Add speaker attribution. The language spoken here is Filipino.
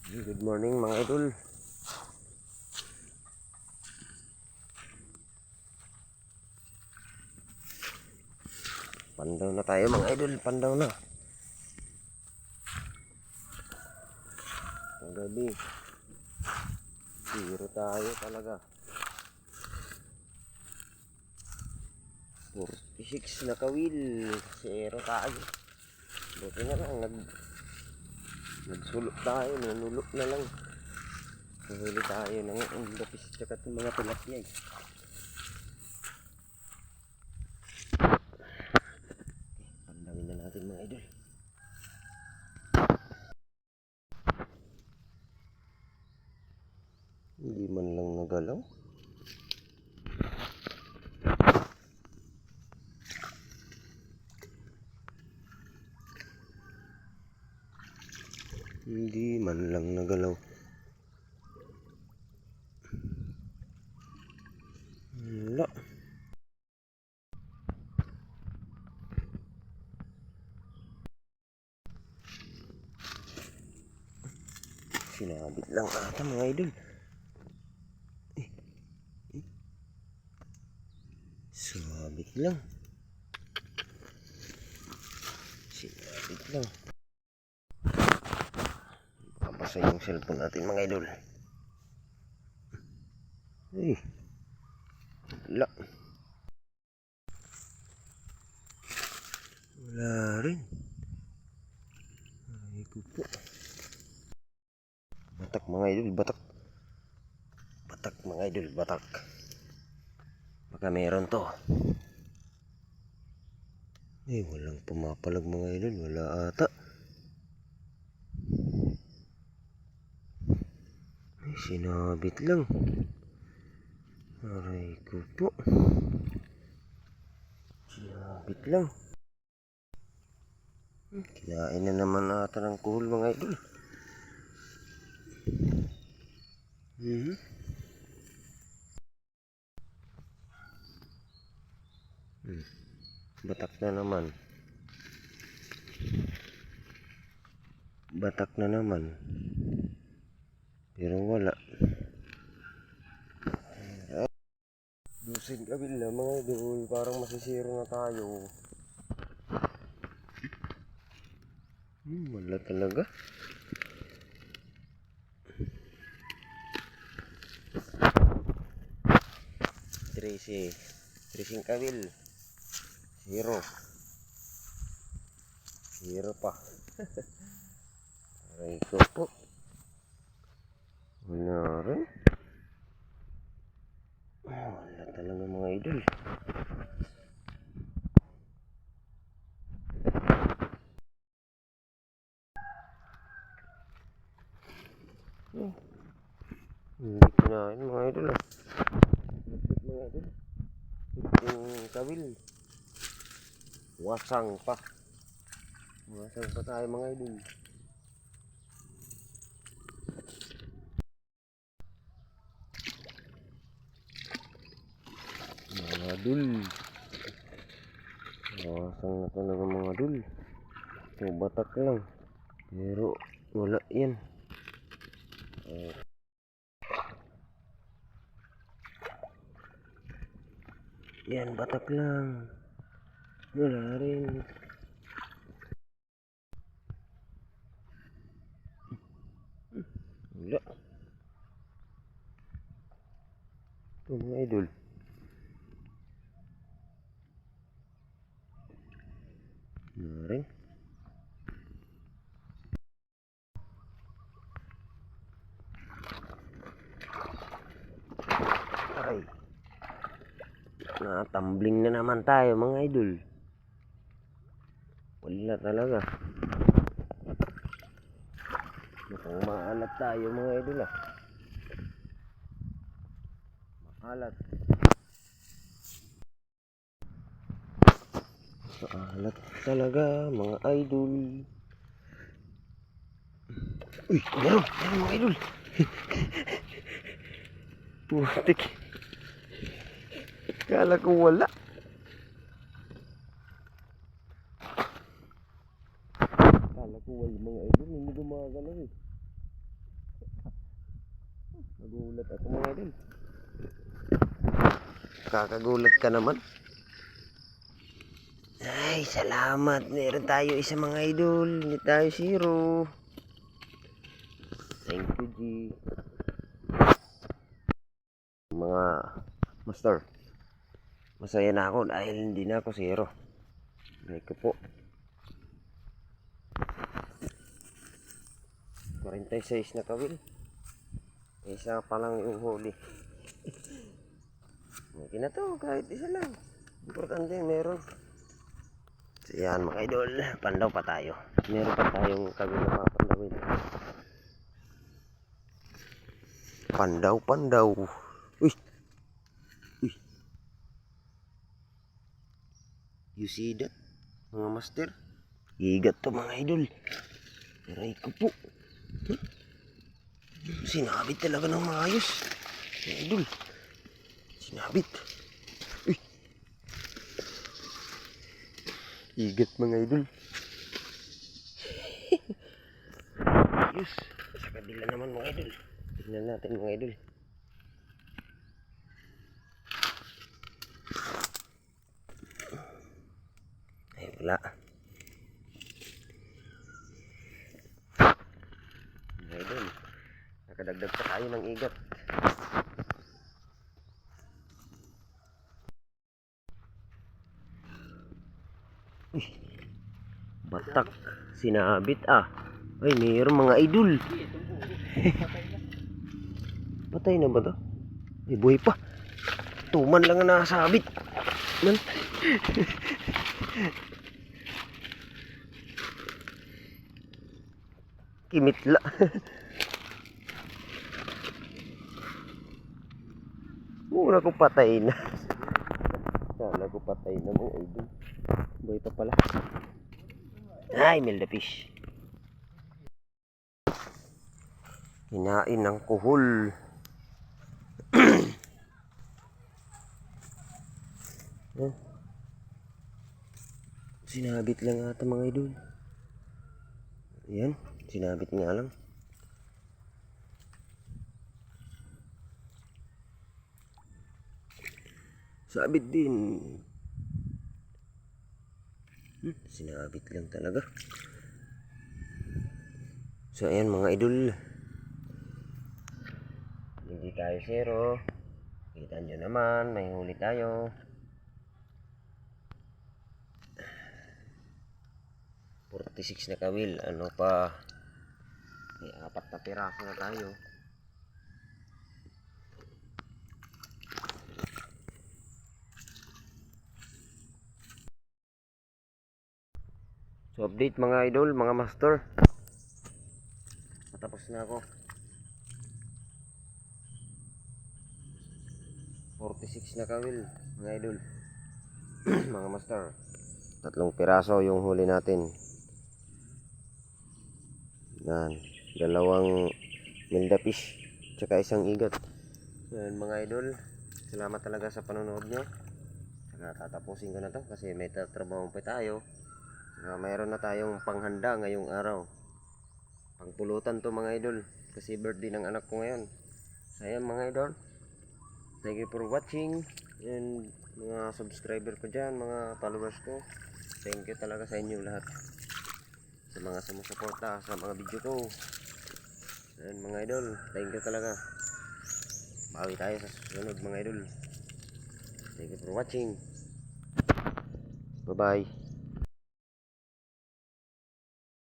Speaker 1: Good morning mga idol. Pandaw na tayo mga idol, pandaw na. Ang gabi. Zero tayo talaga. 46 na kawil. Zero tayo. Buti na lang, nagsulok tayo, nanulok na lang. Nahuli tayo ng lapis tsaka ng mga tilapia. Pandawin na natin mga idol. Hindi man lang nagalaw. Hindi man lang nagalaw. Wala. Sinabit lang ata mga idol. Sinabit lang. Sinabit lang. Papasa yung cellphone natin mga idol. Ay. Wala. Wala rin. Ay ko po. Batak mga idol, batak. Batak mga idol, batak. Baka meron to. Eh, walang pumapalag mga idol, wala ata. Ay, sinabit lang. Aray ko po. Sinabit lang. Kinain na naman ata ng kuhol mga idol. Batak na naman. Batak na naman. Pero wala. Dusin kabil na mga idol. Parang masisiro na tayo. Wala talaga. 13 kabil. Zero pa. Aray ko po. Wala rin. Wala talaga mga idol. Hindi kinain mga idol. Mga idol. 15 kabil. Wasang pa tayo mga idol. Mga dul. Wasang na talaga mga dul. So, batak lang. Pero wala yan. Yan, batak lang. Wala rin. Wala. Ito mga idol. Wala rin. Ay. Natumbling na naman tayo mga idol. Wala talaga. Mukhang maalat tayo mga idol ah. Maalat. Maalat talaga mga idol. Uy, meron mga idol. Putik. Kala ko wala. Kala ko wala mga idol. Hindi gumagalaw eh. Nagulat ako mga idol. Kakagulat ka naman. Ay, salamat. Meron tayo isa mga idol. Hindi tayo zero. Thank you, G. Mga master, masaya na ako dahil hindi na ako zero. Like ko po. 46 na kawil. Isa pa lang yung huli. Okay na to, kahit isa lang. Importante meron. So yan mga idol, pandaw pa tayo. Meron pa tayong kawil na papandawin. Pandaw. Uy! Uy! You see that? Mga master? Igat to mga idol. Aray ko po. Sinabit talaga ng maayos. Mga idol. Sinabit. Uy! Igat mga idol. Ayos. Sa kabila naman mga idol. Tignan natin mga idol. Ay wala. Mga idol. Nakadagdag pa tayo ng igat. Uy, batak. Sinabit ah. Ay, mayroon mga idol. Patay na ba to? Ay, buhay pa. Tuman lang ang nakasabit. Man. Kimitla. Muna ko patay na. Sana ko patay na mga idol. Buhay pa pala. Ay, melda fish. Hinain ng kuhol. Sinabit lang ata mga idol. Ayan, sinabit nga lang. Sabit din. Sinabit lang talaga. So ayan mga idol. Hindi tayo zero. Kita nyo naman, may huli tayo. 46 na kawil. Ano pa? May 4 na piraso na tayo. So update mga idol, mga master. Matapos na ako. 46 na kawil mga idol. Mga master. 3 piraso yung huli natin. Yan, 2 melda fish tsaka 1 igat. Yan mga idol, salamat talaga sa panonood nyo. Tatapusin ko na to kasi may tatrabaho pa tayo. Mayroon na tayong panghanda ngayong araw. Pangpulutan to mga idol kasi birthday ng anak ko ngayon. Ayan mga idol, thank you for watching. And mga subscriber ko dyan, mga followers ko, thank you talaga sa inyo lahat, sa mga sumusuporta sa mga video ko. Ayan mga idol, thank you talaga. Bawi tayo sa susunod mga idol. Thank you for watching. Bye bye.